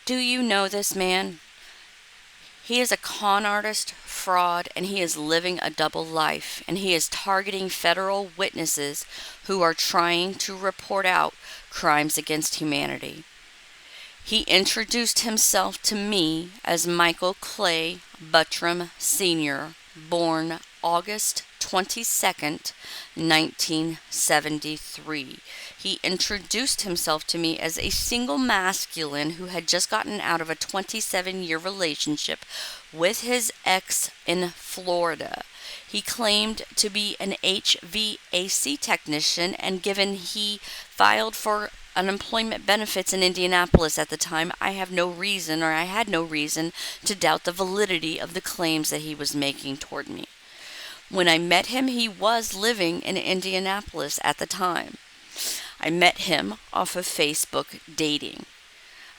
Do you know this man? He is a con artist, fraud, and he is living a double life. And he is targeting federal witnesses who are trying to report out crimes against humanity. He introduced himself to me as Michael Clay Buttram Sr., born August 22nd, 1973. He introduced himself to me as a single masculine who had just gotten out of a 27-year relationship with his ex in Florida. He claimed to be an HVAC technician, and given he filed for unemployment benefits in Indianapolis at the time, I had no reason to doubt the validity of the claims that he was making toward me. When I met him, he was living in Indianapolis at the time. I met him off of Facebook dating.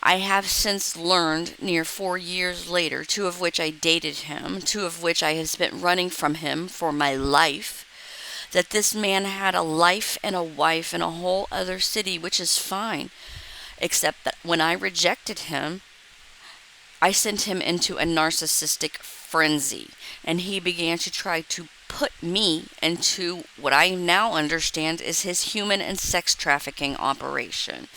I have since learned, near 4 years later, 2 of which I dated him, 2 of which I have spent running from him for my life, that this man had a life and a wife in a whole other city, which is fine. Except that when I rejected him, I sent him into a narcissistic frenzy, and he began to try to put me into what I now understand is his human and sex trafficking operation.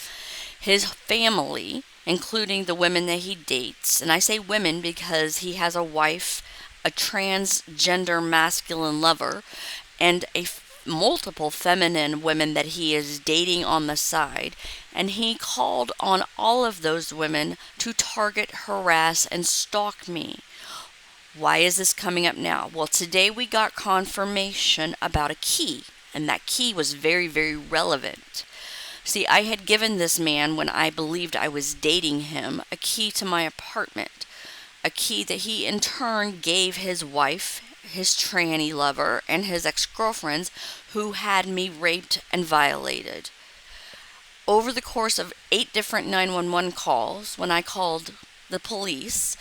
His family, including the women that he dates, and I say women because he has a wife, a transgender masculine lover, and multiple feminine women that he is dating on the side, and he called on all of those women to target, harass, and stalk me. Why is this coming up now? Well, today we got confirmation about a key, and that key was very, very relevant. See, I had given this man, when I believed I was dating him, a key to my apartment, a key that he in turn gave his wife, his tranny lover, and his ex-girlfriends who had me raped and violated. Over the course of 8 different 911 calls, when I called the police,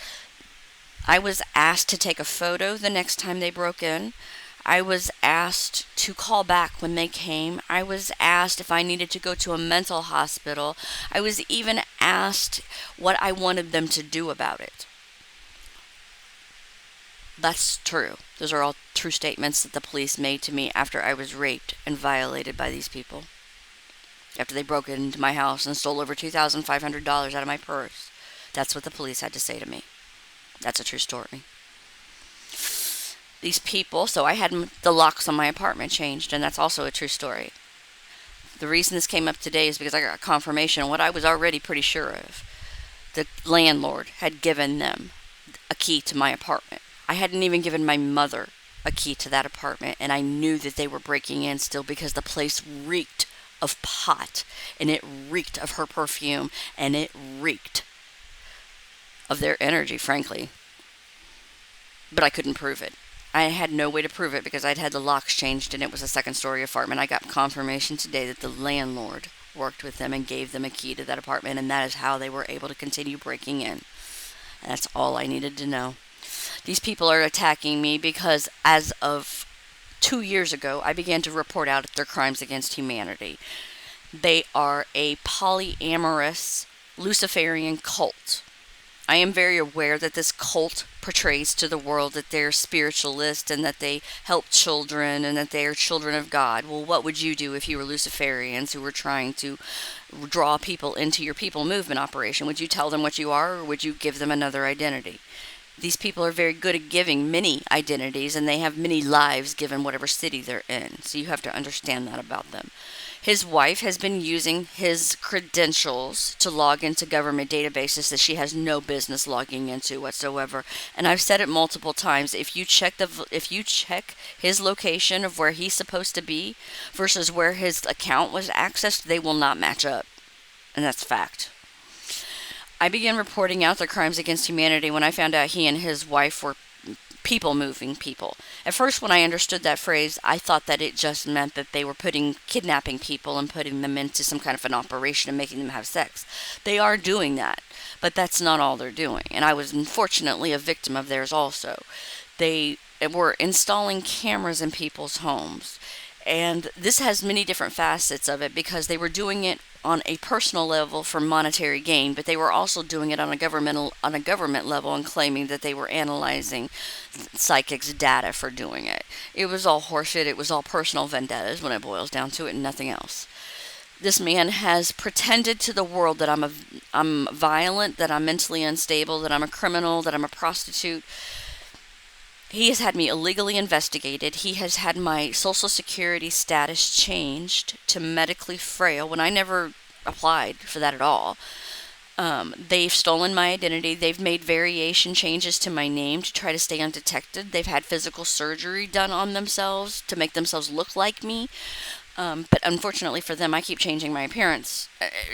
I was asked to take a photo the next time they broke in. I was asked to call back when they came. I was asked if I needed to go to a mental hospital. I was even asked what I wanted them to do about it. That's true. Those are all true statements that the police made to me after I was raped and violated by these people. After they broke into my house and stole over $2,500 out of my purse. That's what the police had to say to me. That's a true story. These people, so I had the locks on my apartment changed, and that's also a true story. The reason this came up today is because I got confirmation on what I was already pretty sure of. The landlord had given them a key to my apartment. I hadn't even given my mother a key to that apartment, and I knew that they were breaking in still because the place reeked of pot, and it reeked of her perfume, and it reeked of their energy, frankly. But I couldn't prove it. I had no way to prove it because I'd had the locks changed and it was a second-story apartment. I got confirmation today that the landlord worked with them and gave them a key to that apartment, and that is how they were able to continue breaking in. And that's all I needed to know. These people are attacking me because as of 2 years ago, I began to report out their crimes against humanity. They are a polyamorous Luciferian cult. I am very aware that this cult portrays to the world that they're spiritualist and that they help children and that they are children of God. Well, what would you do if you were Luciferians who were trying to draw people into your people movement operation? Would you tell them what you are, or would you give them another identity? These people are very good at giving many identities, and they have many lives given whatever city they're in. So you have to understand that about them. His wife has been using his credentials to log into government databases that she has no business logging into whatsoever. And I've said it multiple times. If you check his location of where he's supposed to be versus where his account was accessed, they will not match up. And that's fact. I began reporting out the crimes against humanity when I found out he and his wife were people moving people. At first, when I understood that phrase, I thought that it just meant that they were kidnapping people and putting them into some kind of an operation and making them have sex. They are doing that, but that's not all they're doing. And I was unfortunately a victim of theirs also. They were installing cameras in people's homes. And this has many different facets of it because they were doing it on a personal level for monetary gain, but they were also doing it on a government level and claiming that they were analyzing psychics' data for doing it. It was all horseshit. It was all personal vendettas when it boils down to it, and nothing else. This man has pretended to the world that I'm violent, that I'm mentally unstable, that I'm a criminal, that I'm a prostitute. He has had me illegally investigated. He has had my social security status changed to medically frail when I never applied for that at all. They've stolen my identity. They've made variation changes to my name to try to stay undetected. They've had physical surgery done on themselves to make themselves look like me. But unfortunately for them, I keep changing my appearance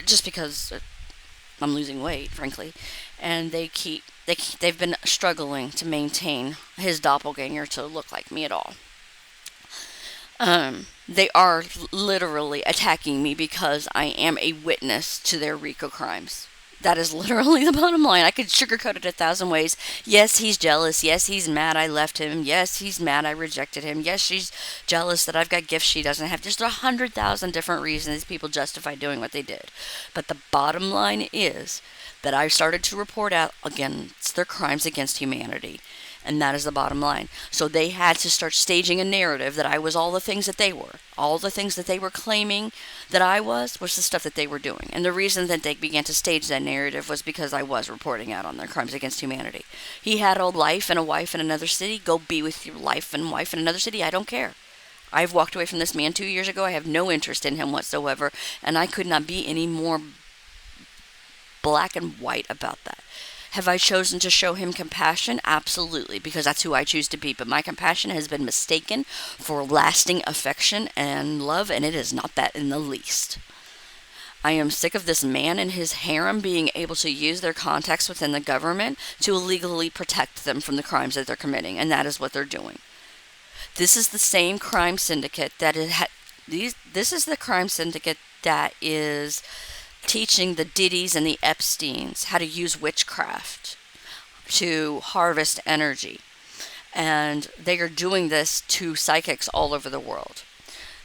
just because I'm losing weight, frankly. And they've been struggling to maintain his doppelganger to look like me at all. They are literally attacking me because I am a witness to their RICO crimes. That is literally the bottom line. I could sugarcoat it 1,000 ways. Yes, he's jealous. Yes, he's mad I left him. Yes, he's mad I rejected him. Yes, she's jealous that I've got gifts she doesn't have. There's 100,000 different reasons people justify doing what they did. But the bottom line is that I started to report out against their crimes against humanity. And that is the bottom line. So they had to start staging a narrative that I was all the things that they were. All the things that they were claiming that I was the stuff that they were doing. And the reason that they began to stage that narrative was because I was reporting out on their crimes against humanity. He had a life and a wife in another city. Go be with your life and wife in another city. I don't care. I've walked away from this man 2 years ago. I have no interest in him whatsoever. And I could not be any more black and white about that. Have I chosen to show him compassion? Absolutely, because that's who I choose to be. But my compassion has been mistaken for lasting affection and love, and it is not that in the least. I am sick of this man and his harem being able to use their contacts within the government to illegally protect them from the crimes that they're committing, and that is what they're doing. This is the same crime syndicate this is the crime syndicate that is teaching the Diddies and the Epsteins how to use witchcraft to harvest energy. And they are doing this to psychics all over the world.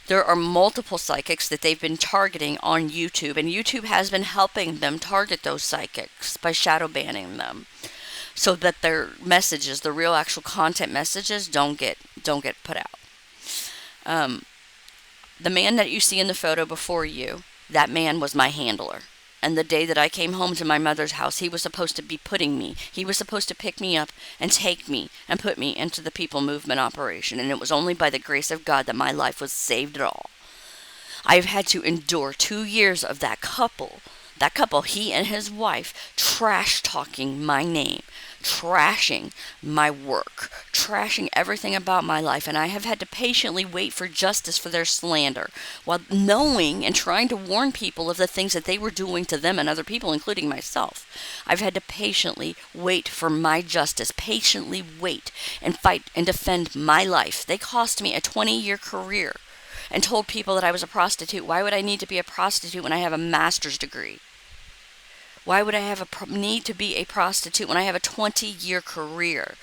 There are multiple psychics that they've been targeting on YouTube, and YouTube has been helping them target those psychics by shadow banning them so that their messages, the real actual content messages, don't get put out. The man that you see in the photo before you, that man was my handler. And the day that I came home to my mother's house, he was supposed to be he was supposed to pick me up and take me and put me into the People Movement operation. And it was only by the grace of God that my life was saved at all. I've had to endure 2 years of that couple, he and his wife, trash-talking my name, trashing my work, trashing everything about my life, and I have had to patiently wait for justice for their slander, while knowing and trying to warn people of the things that they were doing to them and other people, including myself. I've had to patiently wait for my justice, patiently wait and fight and defend my life. They cost me a 20-year career and told people that I was a prostitute. Why would I need to be a prostitute when I have a master's degree? Why would I need to be a prostitute when I have a 20-year career?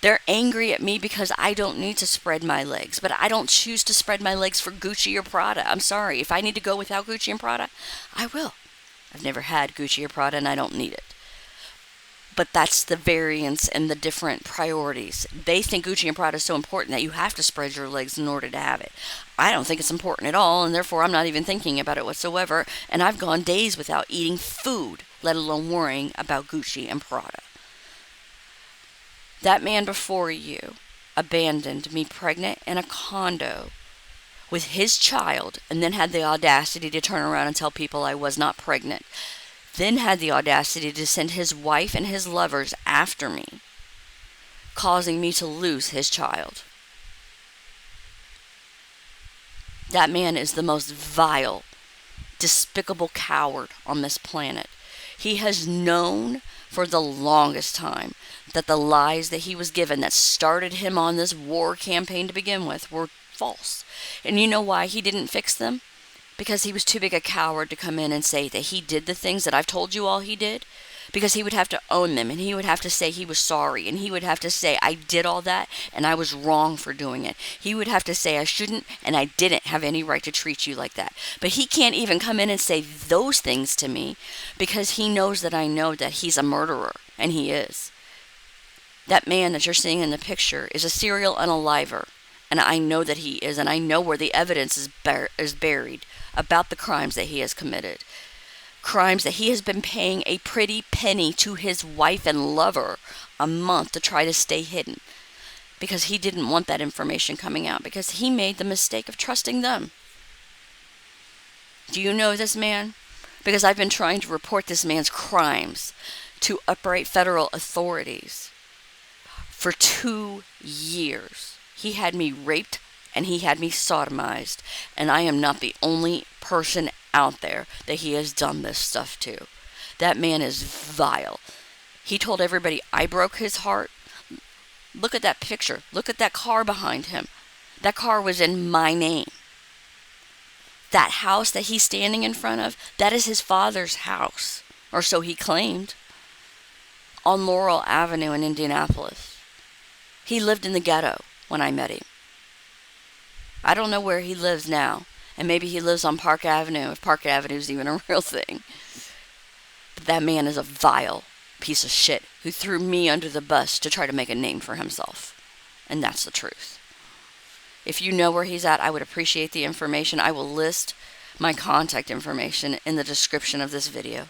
They're angry at me because I don't need to spread my legs, but I don't choose to spread my legs for Gucci or Prada. I'm sorry. If I need to go without Gucci and Prada, I will. I've never had Gucci or Prada, and I don't need it. But that's the variance and the different priorities. They think Gucci and Prada is so important that you have to spread your legs in order to have it. I don't think it's important at all, and therefore I'm not even thinking about it whatsoever. And I've gone days without eating food, let alone worrying about Gucci and Prada. That man before you abandoned me pregnant in a condo with his child, and then had the audacity to turn around and tell people I was not pregnant. Then had the audacity to send his wife and his lovers after me, causing me to lose his child. That man is the most vile, despicable coward on this planet. He has known for the longest time that the lies that he was given that started him on this war campaign to begin with were false. And you know why he didn't fix them? Because he was too big a coward to come in and say that he did the things that I've told you all he did. because he would have to own them, and he would have to say he was sorry, and he would have to say I did all that and I was wrong for doing it. He would have to say I shouldn't and I didn't have any right to treat you like that. But he can't even come in and say those things to me because he knows that I know that he's a murderer, and he is. That man that you're seeing in the picture is a serial unaliver, and I know that he is, and I know where the evidence is buried about the crimes that he has committed. Crimes that he has been paying a pretty penny to his wife and lover a month to try to stay hidden, because he didn't want that information coming out, because he made the mistake of trusting them. Do you know this man? Because I've been trying to report this man's crimes to upright federal authorities for 2 years. He had me raped and he had me sodomized, and I am not the only person out there that he has done this stuff to. That man is vile. He told everybody I broke his heart. Look at that picture. Look at that car behind him. That car was in my name. That house that he's standing in front of, that is his father's house, or so he claimed, on Laurel Avenue in Indianapolis. He lived in the ghetto when I met him. I don't know where he lives now, and maybe he lives on Park Avenue, if Park Avenue is even a real thing. But that man is a vile piece of shit who threw me under the bus to try to make a name for himself. And that's the truth. If you know where he's at, I would appreciate the information. I will list my contact information in the description of this video.